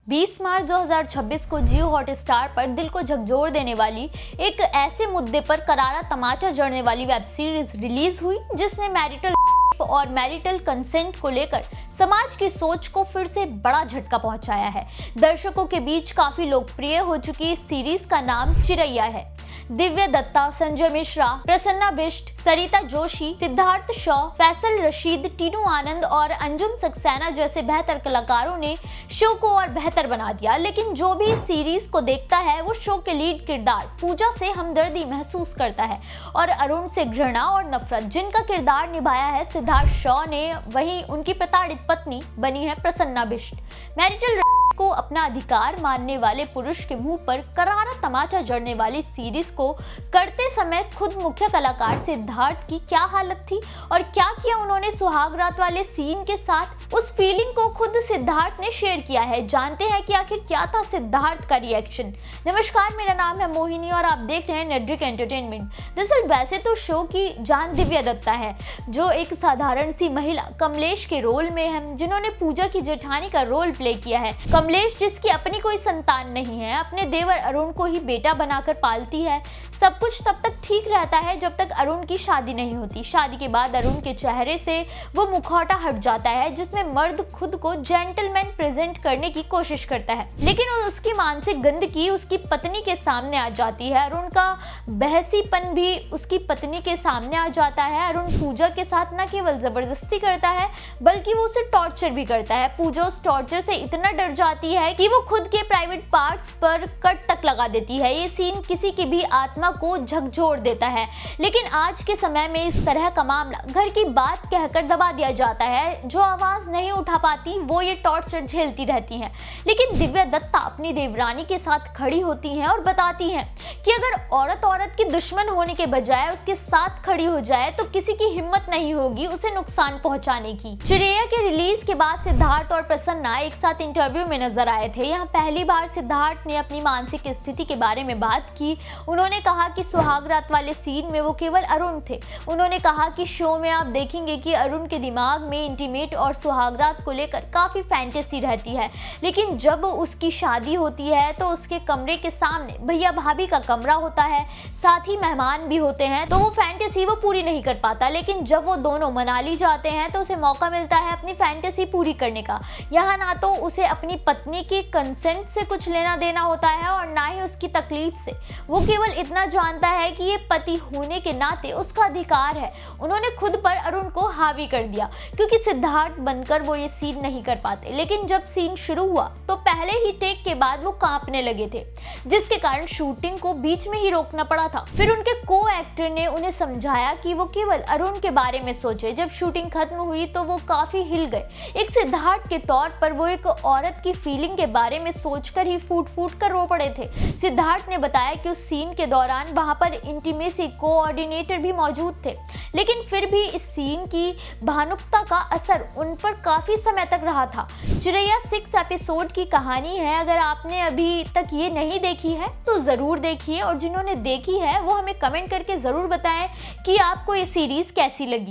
20 मार्च 2026 को जियो हॉटस्टार पर दिल को झकझोर देने वाली एक ऐसे मुद्दे पर करारा तमाचा जड़ने वाली वेब सीरीज रिलीज हुई जिसने मैरिटल और मैरिटल कंसेंट को लेकर समाज की सोच को फिर से बड़ा झटका पहुंचाया है। दर्शकों के बीच काफी लोकप्रिय हो चुकी इस सीरीज का नाम चिरैया है। दिव्या दत्ता, संजय मिश्रा, प्रसन्ना बिष्ट, सरिता जोशी, सिद्धार्थ शॉ, फैसल रशीद, टीनू आनंद और अंजुम सक्सेना जैसे बेहतर कलाकारों ने शो को और बेहतर बना दिया। लेकिन जो भी इस सीरीज को देखता है वो शो के लीड किरदार पूजा से हमदर्दी महसूस करता है और अरुण से घृणा और नफरत। जिनका किरदार निभाया है सिद्धार्थ शॉ ने, वहीं उनकी प्रताड़ित पत्नी बनी है प्रसन्ना बिष्ट। मैरिटल को अपना अधिकार मानने वाले पुरुष के मुंह पर करारा तमाचा जड़ने वाली सीरीज को करते समय खुद मुख्य कलाकार सिद्धार्थ की क्या हालत थी और क्या किया उन्होंने सुहाग रात वाले सीन के साथ, उस फीलिंग को खुद सिद्धार्थ ने शेयर किया है। जानते हैं कि आखिर क्या था सिद्धार्थ का रिएक्शन। नमस्कार, मेरा नाम है मोहिनी और आप देख रहे हैं नेटड्रिक एंटरटेनमेंट। दरअसल वैसे तो शो की जान दिव्या दत्ता है, जो एक साधारण सी महिला कमलेश के रोल में है, जिन्होंने पूजा की जेठानी का रोल प्ले किया है। कमलेश जिसकी अपनी कोई संतान नहीं है, अपने देवर अरुण को ही बेटा बनाकर पालती है। सब कुछ तब तक ठीक रहता है जब तक अरुण की शादी नहीं होती। शादी के बाद अरुण के चेहरे से वो मुखौटा हट जाता है जिसमें मर्द खुद को जेंटलमैन प्रेजेंट करने की कोशिश करता है, लेकिन उसकी मानसिक गंदगी उसकी पत्नी के सामने आ जाती है। अरुण का बहसीपन भी उसकी पत्नी के सामने आ जाता है। अरुण पूजा के साथ न केवल जबरदस्ती करता है बल्कि वो उसे टॉर्चर भी करता है। पूजा उस टॉर्चर से इतना डर जाती है कि वो खुद के प्राइवेट पार्ट्स पर कट तक लगा देती है। ये सीन किसी की भी आत्मा को झकझोर देता है, लेकिन आज के समय में इस तरह का मामला घर की बात कहकर दबा दिया जाता है। जो आवाज नहीं उठा पाती वो ये टॉर्चर झेलती रहती हैं। लेकिन दिव्या दत्ता अपनी देवरानी के साथ खड़ी होती हैं और बताती हैं कि अगर औरत की दुश्मन होने के बजाय उसके साथ खड़ी हो जाए तो किसी की हिम्मत नहीं होगी उसे नुकसान पहुंचाने की। चिरैया के रिलीज के बाद सिद्धार्थ और प्रसन्ना एक साथ इंटरव्यू में नजर आए थे। यहाँ पहली बार सिद्धार्थ ने अपनी मानसिक स्थिति के बारे में बात की। उन्होंने कहा कि सुहाग रात वाले सीन में वो केवल अरुण थे। उन्होंने कहा कि शो में आप देखेंगे कि अरुण के दिमाग में इंटीमेट और सुहाग रात को लेकर काफी फैंटेसी रहती है, लेकिन जब उसकी शादी होती है तो उसके कमरे के सामने भैया भाभी का कमरा होता है, साथ ही मेहमान भी होते हैं, तो वो फैंटेसी वो पूरी नहीं कर पाता। लेकिन जब वो दोनों मनाली जाते हैं तो उसे मौका मिलता है अपनी फैंटेसी पूरी करने का। यहाँ ना तो उसे अपनी पत्नी के कंसेंट से कुछ लेना देना होता है और ना ही उसकी तकलीफ से। वो केवल इतना जानता है कि ये पति होने के नाते उसका अधिकार है। उन्होंने खुद पर अरुण को हावी कर दिया क्योंकि सिद्धार्थ बनकर वो ये सीन नहीं कर पाते। लेकिन जब सीन शुरू हुआ तो पहले ही टेक के बाद वो कांपने लगे थे, जिसके कारण शूटिंग को बीच में ही रोकना पड़ा था। फिर उनके को एक्टर ने उन्हें समझाया कि वो केवल अरुण के बारे में सोचे। जब शूटिंग खत्म हुई तो वो काफी हिल गए। एक सिद्धार्थ के तौर पर वो एक औरत की फीलिंग के बारे में सोचकर ही फूट फूट कर रो पड़े थे। सिद्धार्थ ने बताया कि उस सीन के दौरान वहां पर इंटीमेसी कोऑर्डिनेटर भी मौजूद थे, लेकिन फिर भी इस सीन की भावुकता का असर उन पर काफी समय तक रहा था। चिरैया 6 एपिसोड की कहानी है। अगर आपने अभी तक ये नहीं देखी है तो जरूर देखिए, और जिन्होंने देखी है वो हमें कमेंट करके जरूर बताएं कि आपको ये सीरीज कैसी लगी।